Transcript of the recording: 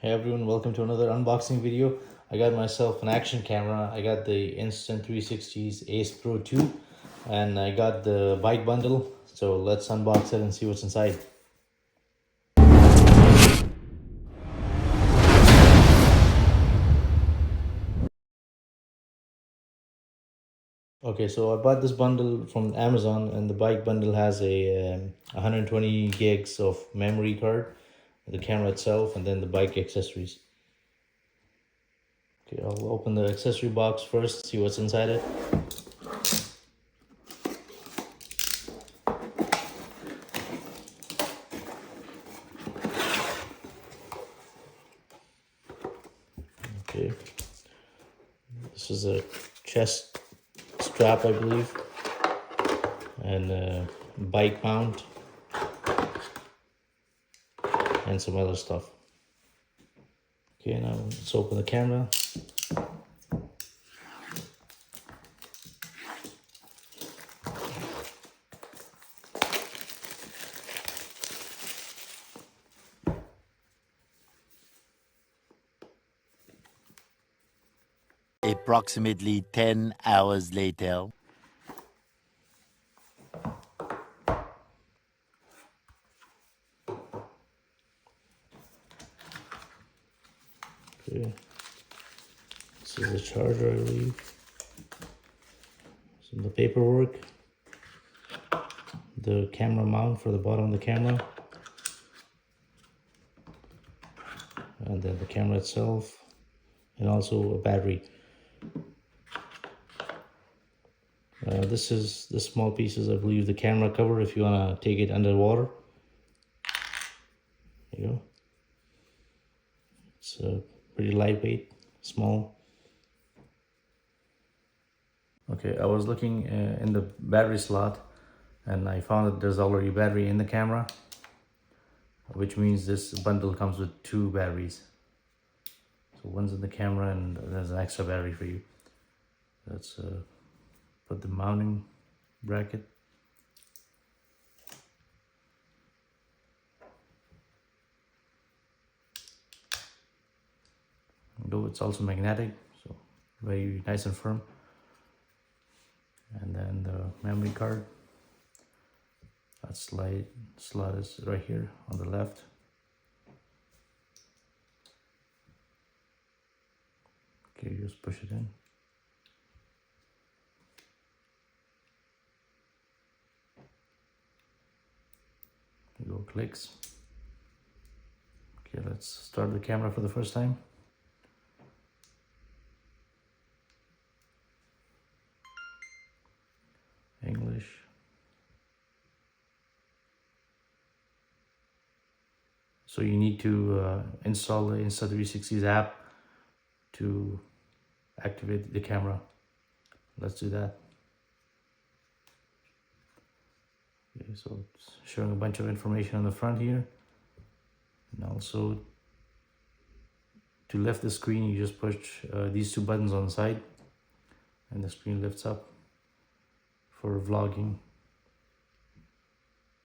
Hey everyone, welcome to another unboxing video. I got myself an action camera. I got the Insta360 Ace Pro 2 and I got the bike bundle. So let's unbox it and see what's inside. Okay, so I bought this bundle from Amazon, and the bike bundle has a 120 gigs of memory card, the camera itself, and then the bike accessories. Okay, I'll open the accessory box first, see what's inside it. Okay, this is a chest strap, I believe, and a bike mount, and some other stuff. Okay, now let's open the camera. Approximately 10 hours later. Okay, this is the charger, I believe. Some of the paperwork, the camera mount for the bottom of the camera, and then the camera itself, and also a battery. This small piece is, I believe, the camera cover if you want to take it underwater. There you go. It's pretty lightweight, small. Okay, I was looking in the battery slot, and I found that there's already battery in the camera, which means this bundle comes with 2 batteries. So one's in the camera, and there's an extra battery for you. Let's put the mounting bracket. Though it's also magnetic, so very nice and firm. And then the memory card. That slot is right here on the left. Okay, just push it in. Go clicks. Okay, let's start the camera for the first time. English. So you need to install the Insta360's app to activate the camera. Let's do that. Okay, so it's showing a bunch of information on the front here, and also to lift the screen, you just push these 2 buttons on the side, and the screen lifts up for vlogging.